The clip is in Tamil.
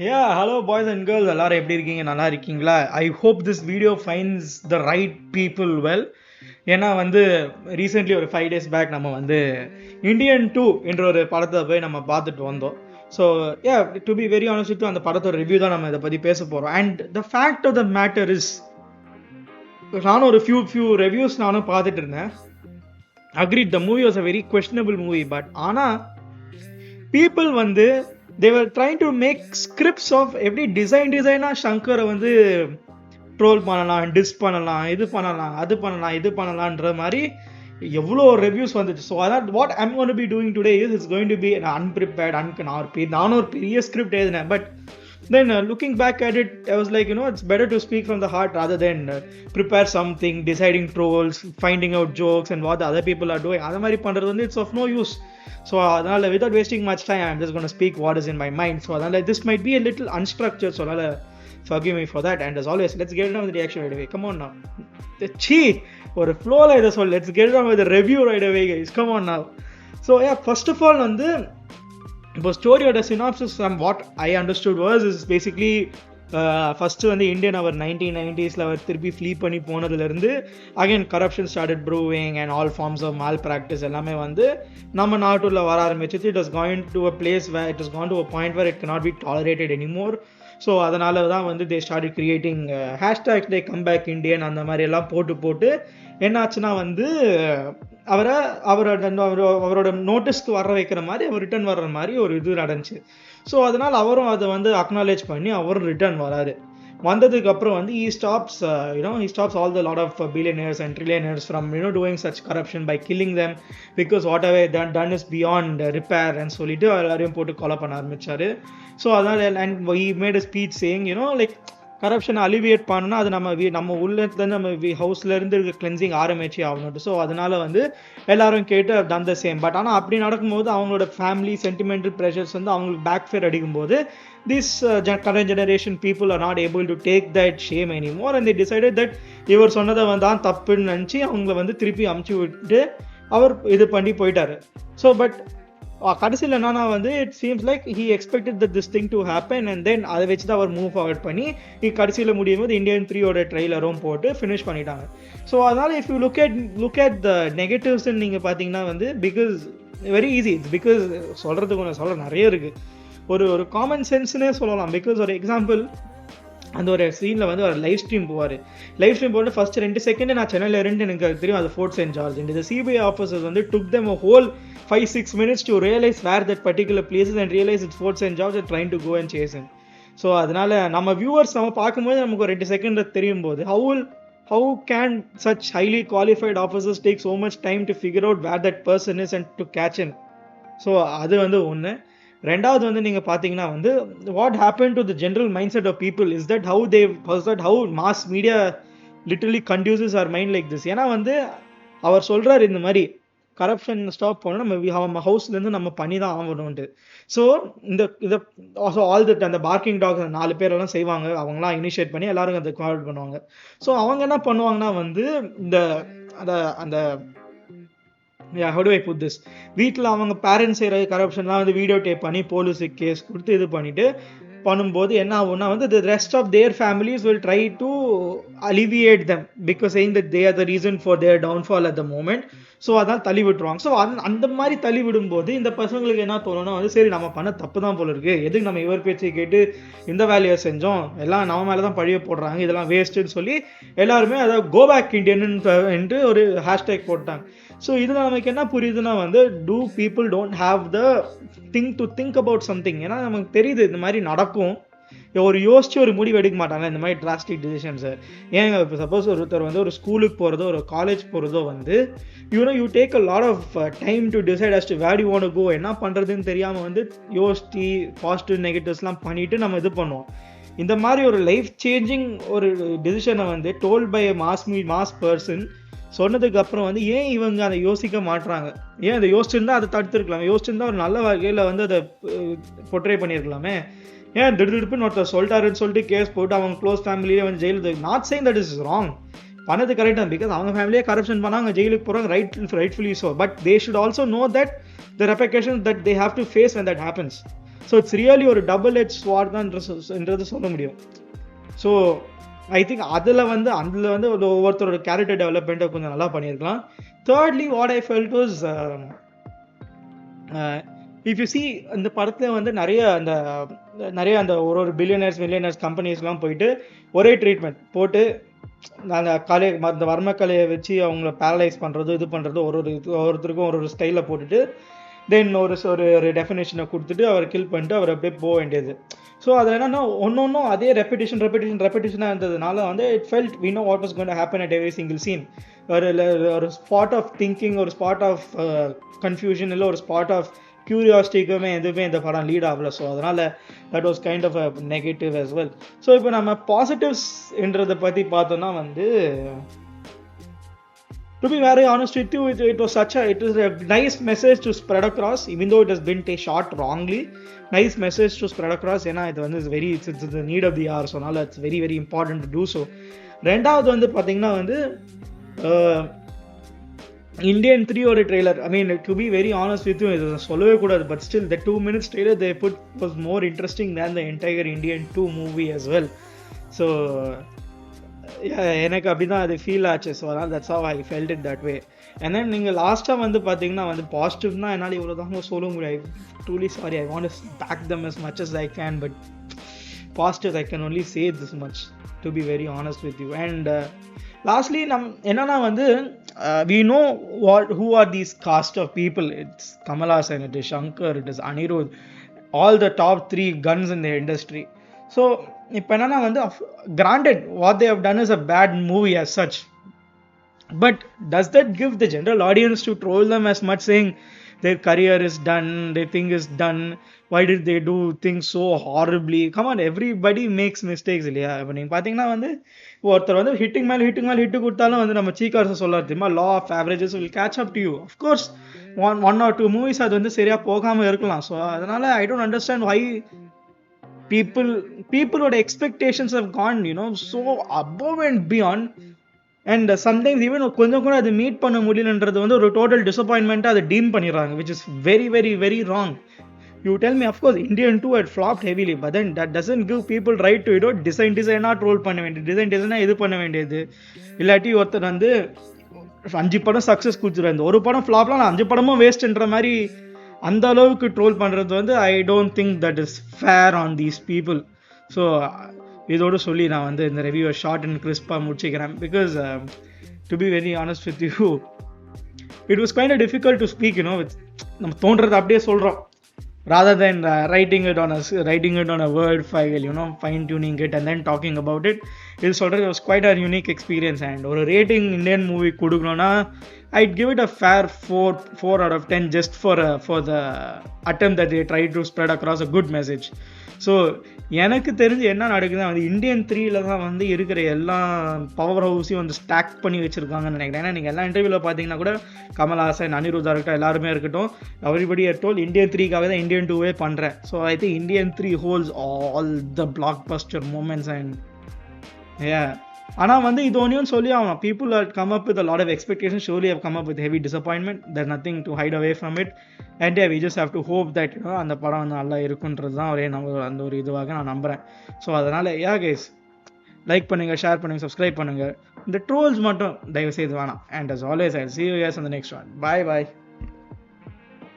Hello boys and girls, எல்லாரும் எப்படி இருக்கீங்க? நல்லா இருக்கீங்களா? I hope this video finds the right people well. ஏன்னா வந்து ரீசெண்ட்லி ஒரு 5 days பேக் நம்ம வந்து இந்தியன் 2 என்ற ஒரு படத்தை போய் நம்ம பார்த்துட்டு வந்தோம். So to be very honest with அந்த படத்தோட ரிவ்யூ தான் நம்ம இதை பற்றி பேச போகிறோம். And the fact of the matter is, நானும் ஒரு ஃபியூ ரிவ்யூஸ் நானும் பார்த்துட்டு இருந்தேன். Agreed, the movie was a very questionable movie. But ஆனால் பீப்புள் வந்து they were trying to make scripts of every designer சங்கரை வந்து ட்ரோல் பண்ணலாம், டிஸ் பண்ணலாம், இது பண்ணலாம், அது பண்ணலாம், இது பண்ணலான்ற மாதிரி எவ்வளோ ரிவ்யூஸ் வந்துச்சு. ஸோ அதான் what I'm going to be doing today is it's going to be unprepared. நானும் ஒரு பெரிய ஸ்கிரிப்ட் எழுதினேன். But then looking back at it, I was like, it's better to speak from the heart rather than prepare something, deciding trolls, finding out jokes and what the other people are doing. அதே மாதிரி பண்ணுறது வந்து it's of no use. So அதனால் without wasting much time, I'm just going to speak what is in my mind. So அதனால் this might be a little unstructured, so அதனால் forgive me for that. And as always, let's get on with the reaction right away. Come on now. ஒரு ஃப்ளோவில் இதை சொல்லு. Let's get on with the review right away, guys. Come on now. So first of all வந்து இப்போ ஸ்டோரியோட synopsis from what I understood was is basically first வந்து இந்தியன் அவர் 1990s அவர் திருப்பி ஃப்ளீ பண்ணி போனதுலேருந்து again corruption started brewing and all forms of malpractice எல்லாமே வந்து நம்ம நாட்டுல வர ஆரம்பிச்சு. It is going to a place where it is gone to a point where it cannot be tolerated anymore. So அதனால தான் வந்து they started creating hashtags they come back Indian அந்த மாதிரி எல்லாம் போட்டு என்னாச்சுன்னா வந்து அவரோட நோட்டீஸ்க்கு வர வைக்கிற மாதிரி அவர் ரிட்டர்ன் வர்ற மாதிரி ஒரு இது நடந்துச்சு. ஸோ அதனால் அவரும் அதை வந்து அக்னாலேஜ் பண்ணி அவரும் ரிட்டர்ன் வராரு. வந்ததுக்கு அப்புறம் வந்து he stops all the lot of billionaires and trillionaires from doing such corruption by killing them because whatever done is beyond repair and சொல்லிட்டு எல்லாரையும் போட்டு கொலை பண்ண ஆரம்பிச்சாரு. ஸோ அதனால் and he made a speech saying like கரப்ஷனை அலிவியேட் பண்ணணும்னா அது நம்ம உள்ளத்துலேருந்து நம்ம ஹவுஸ்லேருந்து இருக்க கிளென்சிங் ஆரம்பிச்சு ஆகணும். ஸோ அதனால வந்து எல்லாரும் கேட்டு டன் த சேம். பட் ஆனால் அப்படி நடக்கும்போது அவங்களோட ஃபேமிலி சென்டிமெண்டல் ப்ரெஷர்ஸ் வந்து அவங்களுக்கு பேக் ஃபேர் அடிக்கும்போது this current generation people are not able to take that shame anymore and they decided that இவர் சொன்னதை தான் தப்புன்னு நினச்சி அவங்கள வந்து திருப்பி அமுச்சு விட்டு அவர் இது பண்ணி போயிட்டாரு. ஸோ பட் கடைசியில் என்னன்னா வந்து it seems like he expected that this thing to happen and then அதை வச்சு தான் அவர் மூவ் ஃபார்வர்ட் பண்ணி கடைசியில் முடியும் போது இந்தியன் 3 ட்ரெய்லரும் போட்டு ஃபினிஷ் பண்ணிட்டாங்க. ஸோ அதனால் if you look at the நெகட்டிவ்ஸ்ன்னு நீங்கள் பார்த்தீங்கன்னா வந்து because very easy. It's because சொல்ல நிறைய இருக்குது. ஒரு காமன் சென்ஸ்னே சொல்லலாம். பிகாஸ் ஒரு எக்ஸாம்பிள், அந்த ஒரு சீனில் வந்து ஒரு லைவ் ஸ்ட்ரீம் போட்டு ஃபர்ஸ்ட் 2 செகண்ட் நான் சென்னையில் இருந்து எனக்கு தெரியும் அது ஃபோர்ட் சென்ட் ஜார்ஜ். இந்த சிபிஐ ஆஃபீஸர்ஸ் வந்து டுக் them a whole 5-6 minutes to realize where that particular place is and realize it's Fort St. George and trying to go and chase him. So அதனால நம்ம வியூவர்ஸ் நம்ம பார்க்கும்போது நமக்கு ஒரு 2 செகண்ட் தெரியும் போது how can such highly qualified officers take so much time to figure out where that person is and to catch him? So அது வந்து ஒன்று. ரெண்டாவது வந்து நீங்கள் பார்த்தீங்கன்னா வந்து what happen to the general mind set of people is that how mass media literally conduces our mind like this. ஏன்னா வந்து அவர் சொல்கிறார் இந்த மாதிரி கரப்ஷன் ஸ்டாப் பண்ணணும், நம்ம ஹவுஸ்லேருந்து நம்ம பண்ணி தான் ஆகணும்ட்டு. ஸோ அந்த பார்க்கிங் டாக் 4 பேரெல்லாம் செய்வாங்க, அவங்களாம் இனிஷியேட் பண்ணி எல்லாரும் அதை கோஆர்டினேட் பண்ணுவாங்க. ஸோ அவங்க என்ன பண்ணுவாங்கன்னா வந்து அந்த how do I put this, வீட்டில் அவங்க பேரண்ட்ஸ் செய்கிற கரப்ஷன்லாம் வந்து வீடியோ டேப் பண்ணி போலீஸுக்கு கேஸ் கொடுத்து இது பண்ணிட்டு பண்ணும்போது என்ன ஆகும்னா வந்து the rest of their families will try to alleviate them because saying that they are the reason for their downfall at the moment. So அதான் தள்ளி விட்டுருவாங்க. ஸோ அந்த மாதிரி தள்ளி விடும்போது இந்த பசங்களுக்கு என்ன தோணும்னா வந்து சரி நம்ம பண்ண தப்பு தான் போல இருக்கு, எதுக்கு நம்ம இவர் பேச்சை கேட்டு இந்த வேலையை செஞ்சோம், எல்லாம் நம்ம மேலே தான் பழிய போடுறாங்க, இதெல்லாம் வேஸ்ட்டுன்னு சொல்லி எல்லாருமே அதை கோ பேக் இண்டியன்னு ஒரு ஹேஷ்டேக் போட்டாங்க. ஸோ இதில் நமக்கு என்ன புரியுதுன்னா வந்து do people don't have the thing to think about something. ஏன்னா நமக்கு தெரியுது இந்த மாதிரி நடக்கும், யோசிச்சு ஒரு முடிவு எடுக்க மாட்டாங்க இந்த மாதிரி டிராஸ்டிக் டிசிஷன்ஸை. ஏங்க இப்போ சப்போஸ் ஒருத்தர் வந்து ஒரு ஸ்கூலுக்கு போகிறதோ ஒரு காலேஜ் போகிறதோ வந்து you take a lot of time to decide as to where you want to go. என்ன பண்ணுறதுன்னு தெரியாமல் வந்து யோசிச்சு பாசிட்டிவ் நெகட்டிவ்ஸ்லாம் பண்ணிவிட்டு நம்ம இது பண்ணுவோம். இந்த மாதிரி ஒரு லைஃப் சேஞ்சிங் ஒரு டிசிஷனை வந்து டோல்ட் பை மாஸ் பர்சன் சொன்னதுக்கு அப்புறம் வந்து ஏன் இவங்க அதை யோசிக்க மாட்டுறாங்க? ஏன் அதை யோசிச்சிருந்தா அதை தடுத்துருக்கலாமே, யோசிச்சிருந்தா ஒரு நல்ல வகையில் வந்து அதை பொட்ரே பண்ணியிருக்கலாமே. ஏன் திடுப்புன்னு ஒருத்தர் சொல்லிட்டாருன்னு சொல்லிட்டு கேஸ் போட்டு அவங்க க்ளோஸ் ஃபேமிலியே வந்து ஜெயிலுக்கு. Not saying that is wrong, பண்ணது கரெக்ட் தான், பிகாஸ் அவங்க ஃபேமிலியே கரப்ஷன் பண்ணாங்க, ஜெயிலுக்கு போகிறாங்க, rightfully so. But they should also know that the repercussions that they have to face when that happens. So it's really ஒரு டபுள் எட்ஜ் ஸ்வார்ட் தான்ன்றது சொல்ல முடியும். ஸோ ஐ திங்க் அதில் வந்து ஒவ்வொருத்தரோட கேரக்டர் டெவலப்மெண்ட்டை கொஞ்சம் நல்லா பண்ணியிருக்கலாம். Thirdly what I felt was, if you see இந்த படத்தில் வந்து நிறைய அந்த ஒரு பில்லியனர்ஸ் கம்பெனிஸ்லாம் போயிட்டு ஒரே ட்ரீட்மெண்ட் போட்டு அந்த அந்த வர்மக்கலையை வச்சு அவங்கள பேரலைஸ் பண்ணுறது இது பண்ணுறது ஒவ்வொருத்தருக்கும் ஒரு ஸ்டைலில் போட்டுட்டு தென் ஒரு டெஃபினேஷனை கொடுத்துட்டு அவரை கில் பண்ணிட்டு அவர் அப்படியே போக வேண்டியது. ஸோ அதில் என்னன்னா ஒன்றும் அதே ரெப்பிட்டேஷனாக இருந்ததுனால வந்து it felt we know what was going to happen at every single scene. ஒரு ஸ்பாட் ஆஃப் திங்கிங், ஒரு ஸ்பாட் ஆஃப் கன்ஃபியூஷன், இல்லை ஒரு ஸ்பாட் ஆஃப் கியூரியாசிட்டிக்குமே எதுவுமே இந்த படம் லீட் ஆகல. ஸோ அதனால் that was kind of a negative as well. So இப்போ நம்ம பாசிட்டிவ்ஸ்ன்றதை பற்றி பார்த்தோன்னா வந்து, to be very honest with you, it was a nice message to spread across, even though it has been shot wrongly. Nice message to spread across. ஏன்னா இது வந்து it's the need of the hour. So அதனால் it's very very important to do so. ரெண்டாவது வந்து பார்த்தீங்கன்னா வந்து Indian 3 ஓட trailer, I mean to be very honest with you, இது சொல்லவே கூடாது, but still the 2 minutes trailer they put was more interesting than the entire Indian 2 movie as well. So எனக்கு அப்படிதான் அது ஃபீல் ஆச்சு. ஸோ அதனால் that's how I felt it that way. And then நீங்கள் லாஸ்ட்டாக வந்து பார்த்தீங்கன்னா வந்து பாசிட்டிவ்னா என்னால் இவ்வளோ தாங்க சொல்ல முடியாது. Truly sorry, I want to pack them as much as I can, but positive I can only say this much, to be very honest with you. And lastly என்னன்னா வந்து we know who are these cast of people. It's Kamal Haasan, it is Shankar, it is Anirudh, all the top 3 guns in the industry. So இப்போ என்னன்னா வந்து granted what they have done is a bad movie as such, but does that give the general audience to troll them as much, saying their career is done, their thing is done, why did they do things so horribly? Come on, everybody makes mistakes இல்லையா? இப்போ நீங்கள் பார்த்தீங்கன்னா வந்து ஒருத்தர் வந்து ஹிட்டிங் மேலே ஹிட்டு கொடுத்தாலும் வந்து நம்ம சீக்கார்ஸை சொல்லாது தெரியுமா, law of averages will catch up to you. Of course 1 or 2 movies அது வந்து சரியாக போகாமல் இருக்கலாம். ஸோ அதனால் ஐ டோன்ட் அண்டர்ஸ்டாண்ட் why peopleோட expectations have gone, so above and beyond, and sometimes even கொஞ்சம் கூட அது மீட் பண்ண முடியலன்றது வந்து ஒரு டோட்டல் டிசப்பாயின்மெண்ட்டாக அதை டீம் பண்ணிடுறாங்க, which is very very very wrong. You tell me, of course Indian 2 had flopped heavily, but then that doesn't give people right to design ரோல் பண்ண வேண்டியது, டிசைனாக இது பண்ண வேண்டியது. இல்லாட்டி ஒருத்தர் வந்து 5 படம் சக்ஸஸ் கொடுத்துருவாரு, ஒரு படம் ஃப்ளாப்லாம் 5 படமும் வேஸ்ட்ன்ற மாதிரி அந்த அளவுக்கு ட்ரோல் பண்ணுறது வந்து I don't think that is fair on these people. So இதோடு சொல்லி நான் வந்து இந்த ரிவ்யூவை ஷார்ட் அண்ட் கிறிஸ்பாக முடிச்சுக்கிறேன். Because to be very honest with you, it was kind of difficult to speak, நம்ம தோன்றதை அப்படியே சொல்கிறோம், rather than writing it on a word file, fine tuning it and then talking about it. It was quite a unique experience. And or a rating Indian movie kudugnona, I'd give it a fair 4 out of 10 just for the attempt that they tried to spread across a good message. So எனக்கு தெரிஞ்சு என்ன நடக்குதுன்னா வந்து Indian 3ல தான் வந்து இருக்கிற எல்லா பவர் ஹவுஸையும் வந்து ஸ்டாக் பண்ணி வச்சுருக்காங்கன்னு நினைக்கிறேன். ஏன்னா நீங்கள் எல்லா இன்டர்வியூவில் பார்த்தீங்கன்னா கூட Kamal Haasan, Anirudh இருக்கட்டும், எல்லாருமே இருக்கட்டும், everybody are told Indian 3க்காக தான் Indian 2வே பண்ணுறேன். So I think Indian 3 holds all the blockbuster moments and yeah. ஆனால் வந்து இது ஒன்றையும் சொல்லி ஆகணும், people have come up with a lot of expectations, surely have come up with heavy disappointment. There's nothing to hide away from it. And yeah, we just have to hope that அந்த படம் வந்து நல்லா இருக்குன்றது தான் அந்த ஒரு இதுவாக நான் நம்புகிறேன். ஸோ அதனால் கைஸ், லைக் பண்ணுங்கள், ஷேர் பண்ணுங்கள், சப்ஸ்கிரைப் பண்ணுங்கள். இந்த ட்ரோல்ஸ் மட்டும் தயவு செய்து வேணாம். And as always, I'll see you guys on the next one. Bye.